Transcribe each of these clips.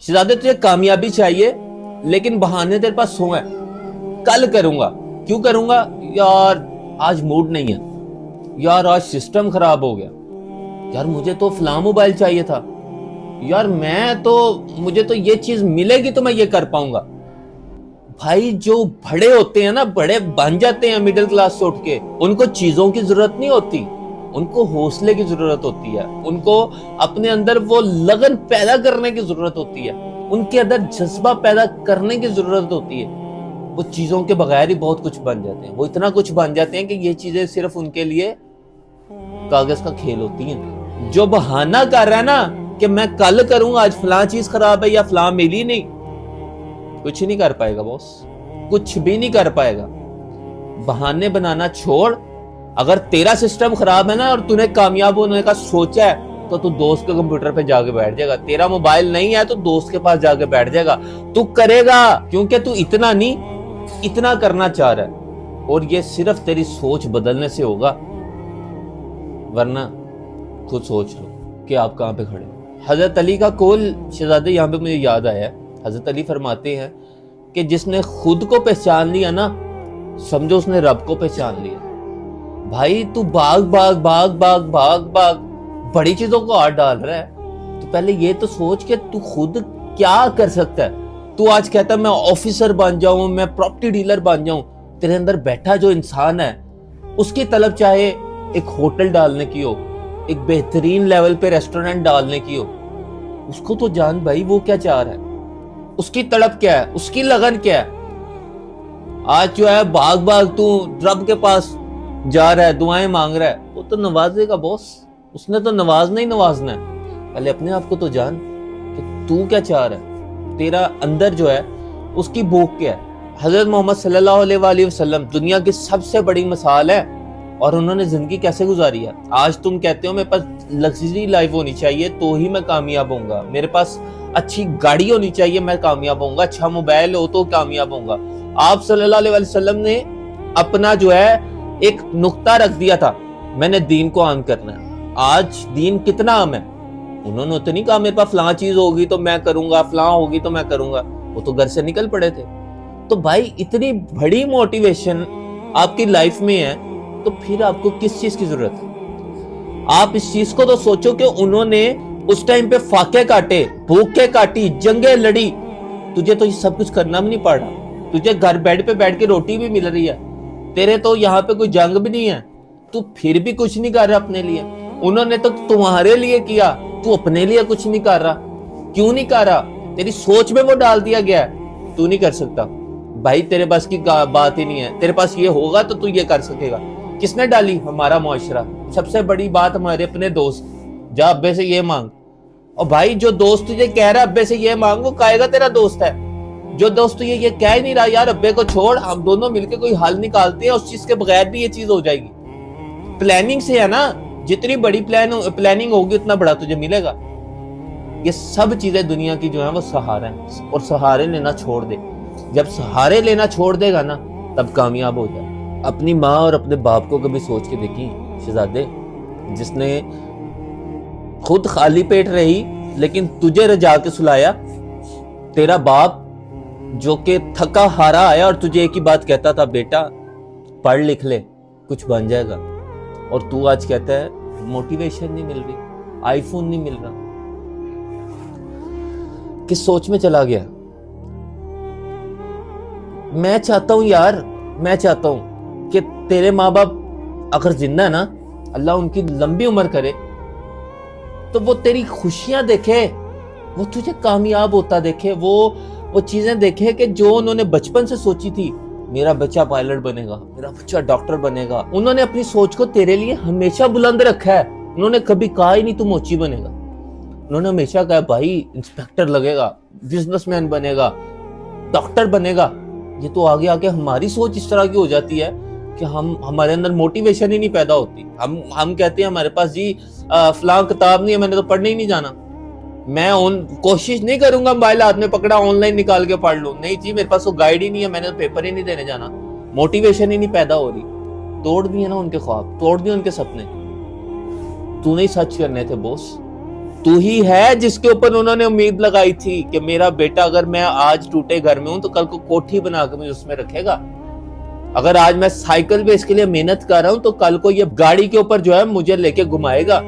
शहजादे तुझे कामयाबी चाहिए लेकिन बहाने तेरे पास 100 है। कल करूंगा। क्यों करूंगा यार, आज मूड नहीं है यार, आज सिस्टम खराब हो गया यार, मुझे तो फलां मोबाइल चाहिए था यार, मुझे तो ये चीज मिलेगी तो मैं ये कर पाऊंगा। भाई जो बड़े होते हैं ना, बड़े बन जाते हैं मिडिल क्लास से उठ के, उनको चीजों की जरूरत नहीं होती, उनको हौसले की जरूरत होती है, उनको अपने अंदर वो लगन पैदा करने की जरूरत होती है, उनके अंदर जज्बा पैदा करने की जरूरत होती है। वो चीजों के बगैर ही बहुत कुछ बन जाते हैं, वो इतना कुछ बन जाते हैं कि ये चीजें सिर्फ उनके लिए कागज का खेल होती हैं। जो बहाना कर रहा है ना कि मैं कल करूंगा, आज फलां चीज खराब है या फलां मिली नहीं, कुछ नहीं कर पाएगा बॉस, कुछ भी नहीं कर पाएगा। बहाने बनाना छोड़। अगर तेरा सिस्टम खराब है ना और तूने कामयाब होने का सोचा है तो तू दोस्त के कंप्यूटर पे जाके बैठ जाएगा। तेरा मोबाइल नहीं है तो दोस्त के पास जाके बैठ जाएगा, तू करेगा, क्योंकि तू इतना नहीं, इतना करना चाह रहा है। और ये सिर्फ तेरी सोच बदलने से होगा, वरना खुद सोच लो कि आप कहां पे खड़े हो। हजरत अली का कौल शहजादे यहाँ पे मुझे याद आया है। हजरत अली फरमाते हैं कि जिसने खुद को पहचान लिया ना, समझो उसने रब को पहचान लिया। भाई तू भाग भाग भाग भाग भाग भाग बड़ी चीजों को हाथ डाल रहा है, तो पहले ये तो सोच कि तू खुद क्या कर सकता है। तू आज कहता है मैं ऑफिसर बन जाऊं, मैं प्रॉपर्टी डीलर बन जाऊं। तेरे अंदर बैठा जो इंसान है उसकी तलब चाहे एक होटल डालने की हो, एक बेहतरीन लेवल पे रेस्टोरेंट डालने की हो, उसको तो जान भाई वो क्या चाह रहा है, उसकी तड़प क्या है, उसकी लगन क्या है। आज जो है भाग भाग तू रब के पास जा रहा है, दुआएं मांग रहा है, वो तो नवाजेगा बॉस, उसने तो नवाजना ही नवाजना है। पहले अपने आप को तो जान कि तू क्या चाह रहा है, तेरा अंदर जो है उसकी भूख क्या है। हजरत मोहम्मद सल्लल्लाहु अलैहि वसल्लम दुनिया की सबसे बड़ी मिसाल है, और उन्होंने जिंदगी कैसे गुजारी है। आज तुम कहते हो मेरे पास लग्जरी लाइफ होनी चाहिए तो ही मैं कामयाब होऊंगा, मेरे पास अच्छी गाड़ी होनी चाहिए मैं कामयाब होऊंगा, अच्छा मोबाइल हो तो कामयाब होऊंगा। आप सल्लल्लाहु अलैहि वसल्लम ने अपना जो है एक नुक्ता रख दिया था, मैंने दीन को आम करना है। आज दीन कितना आम है। उन्होंने तो नहीं कहा मेरे पास फलां चीज होगी तो मैं करूंगा, फलां होगी तो मैं करूंगा, वो तो घर से निकल पड़े थे। तो भाई इतनी बड़ी मोटिवेशन आपकी लाइफ में है तो फिर आपको किस चीज की जरूरत है। आप इस चीज को तो सोचो कि उन्होंने उस टाइम पे फाके काटे, भूखे काटी, जंगे लड़ी, तुझे तो ये सब कुछ करना भी नहीं पड़ रहा, तुझे घर बेड पे बैठ के रोटी भी मिल रही है, तेरे तो यहाँ पे कोई जंग भी नहीं है, तू फिर भी कुछ नहीं कर रहा अपने लिए। उन्होंने तो तुम्हारे लिए किया, तू अपने लिए कुछ नहीं कर रहा। क्यों नहीं कर रहा? तेरी सोच में वो डाल दिया गया है, तू नहीं कर सकता भाई, तेरे पास की बात ही नहीं है। तेरे पास ये होगा तो तू ये कर सकेगा। किसने डाली? हमारा मुआशरा। सबसे बड़ी बात हमारे अपने दोस्त, जा अब्बे से ये मांग। और भाई जो दोस्त तुझे कह रहा है अब्बे से ये मांग, वो काएगा तेरा दोस्त है। जो दोस्त तुझे ये कह ही नहीं रहा यार अब्बे को छोड़, हम दोनों मिलकर कोई हल निकालते हैं, उस चीज के बगैर भी ये चीज हो जाएगी। प्लानिंग से है ना, जितनी बड़ी प्लानिंग होगी उतना बड़ा तुझे मिलेगा। ये सब चीजें दुनिया की जो है वो सहारा है, और सहारे लेना छोड़ दे। जब सहारे लेना छोड़ देगा ना तब कामयाब हो जाए। अपनी माँ और अपने बाप को कभी सोच के देखी शहजादे, जिसने खुद खाली पेट रही लेकिन तुझे रजा के सुलाया। तेरा बाप जो कि थका हारा आया और तुझे एक ही बात कहता था, बेटा पढ़ लिख ले कुछ बन जाएगा, और तू आज कहता है मोटिवेशन नहीं मिल रही, आईफोन नहीं मिल रहा। किस सोच में चला गया? मैं चाहता हूं यार, मैं चाहता हूं कि तेरे माँ बाप अगर जिंदा है ना, अल्लाह उनकी लंबी उम्र करे, तो वो तेरी खुशियां देखे, वो तुझे कामयाब होता देखे, वो चीजें देखे कि जो उन्होंने बचपन से सोची थी, मेरा बच्चा पायलट बनेगा, मेरा बच्चा डॉक्टर बनेगा। उन्होंने अपनी सोच को तेरे लिए हमेशा बुलंद रखा है। उन्होंने कभी कहा ही नहीं तू मोची बनेगा, उन्होंने हमेशा कहा भाई इंस्पेक्टर लगेगा, बिजनेसमैन बनेगा, डॉक्टर बनेगा। ये तो आगे आके हमारी सोच इस तरह की हो जाती है कि हमारे अंदर मोटिवेशन ही नहीं पैदा होती। हम कहते हैं हमारे पास जी फलां किताब नहीं है, मैंने तो पढ़ने ही नहीं जाना, मैं कोशिश नहीं करूंगा मोबाइल हाथ में पकड़ा ऑनलाइन निकाल के पढ़ लूं, नहीं जी मेरे पास वो गाइड ही नहीं है, मैंने तो पेपर ही नहीं देने जाना। मोटिवेशन ही नहीं पैदा हो रही। तोड़ दिए ना उनके ख्वाब, तोड़ दिए उनके सपने। तू नहीं सच करने थे बॉस, تو ہی ہے جس کے اوپر انہوں نے امید لگائی تھی کہ میرا بیٹا اگر میں آج ٹوٹے گھر میں ہوں تو کل کو کوٹھی بنا کے مجھے اس میں رکھے گا. اگر آج میں سائیکل پہ اس کے لیے محنت کر رہا ہوں تو کل کو یہ گاڑی کے اوپر جو ہے مجھے لے کے گھمائے گا.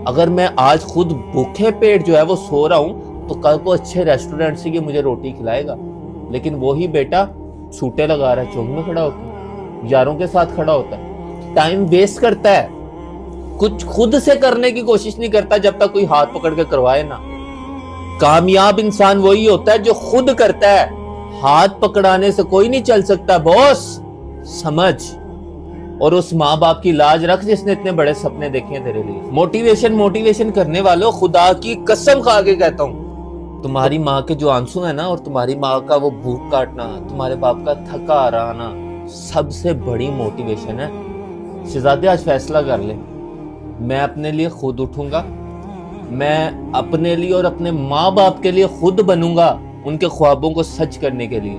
اگر میں آج خود بھوکے پیٹ جو ہے وہ سو رہا ہوں تو کل کو اچھے ریسٹورنٹ سے یہ مجھے روٹی کھلائے گا. لیکن وہی بیٹا چھوٹے لگا رہا ہے, چوک میں کھڑا ہوتا ہے, یاروں کے ساتھ کھڑا ہوتا ہے, ٹائم ویسٹ کرتا ہے, کچھ خود سے کرنے کی کوشش نہیں کرتا جب تک کوئی ہاتھ پکڑ کے کروائے نا. کامیاب انسان وہی ہوتا ہے جو خود کرتا ہے, ہاتھ پکڑانے سے کوئی نہیں چل سکتا. بوس سمجھ اور اس ماں باپ کی لاج رکھ جس نے اتنے بڑے سپنے دیکھے ہیں تیرے لیے. موٹیویشن کرنے والوں, خدا کی قسم کھا کے کہتا ہوں, تمہاری ماں کے جو آنسو ہیں نا اور تمہاری ماں کا وہ بھوک کاٹنا, تمہارے باپ کا تھکا رہنا, سب سے بڑی موٹیویشن ہے. شہزادے آج فیصلہ کر لے, میں اپنے لیے خود اٹھوں گا, میں اپنے لیے اور اپنے ماں باپ کے لیے خود بنوں گا ان کے خوابوں کو سچ کرنے کے لیے.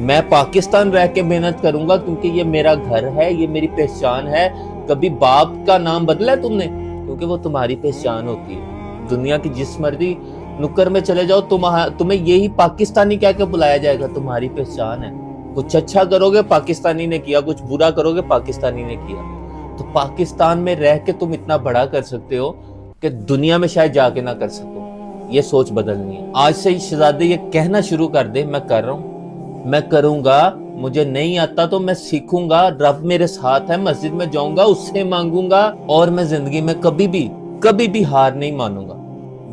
میں پاکستان رہ کے محنت کروں گا کیونکہ یہ میرا گھر ہے, یہ میری پہچان ہے. کبھی باپ کا نام بدلا ہے تم نے؟ کیونکہ وہ تمہاری پہچان ہوتی ہے. دنیا کی جس مرضی نکر میں چلے جاؤ تمہیں یہی پاکستانی کہہ کے بلایا جائے گا, تمہاری پہچان ہے. کچھ اچھا کرو گے پاکستانی نے کیا, کچھ برا کرو گے پاکستانی نے کیا. تو پاکستان میں رہ کے تم اتنا بڑا کر سکتے ہو کہ دنیا میں شاید جا کے نہ کر سکو. یہ سوچ بدلنی ہے. آج سے ہی شہزادے یہ کہنا شروع کر دے, میں کر رہا ہوں, میں کروں گا, مجھے نہیں آتا تو میں سیکھوں گا, رب میرے ساتھ ہے, مسجد میں جاؤں گا, اس سے مانگوں گا, اور میں زندگی میں کبھی بھی ہار نہیں مانوں گا.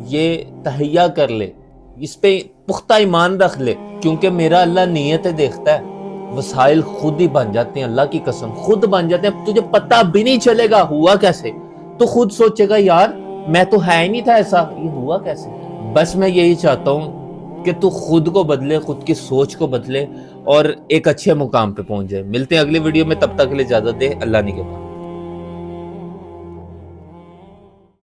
یہ تہیہ کر لے, اس پہ پختہ ایمان رکھ لے, کیونکہ میرا اللہ نیتیں دیکھتا ہے. وسائل خود ہی بن جاتے ہیں, اللہ کی قسم خود بن جاتے ہیں. تجھے پتہ بھی نہیں چلے گا ہوا کیسے, تو خود سوچے گا یار میں تو ہے ہی نہیں تھا ایسا, یہ ہوا کیسے. بس میں یہی چاہتا ہوں کہ تو خود کو بدلے, خود کی سوچ کو بدلے اور ایک اچھے مقام پہ پہنچ جائے. ملتے ہیں اگلی ویڈیو میں, تب تک کے لیے اجازت دے. اللہ نگہبان.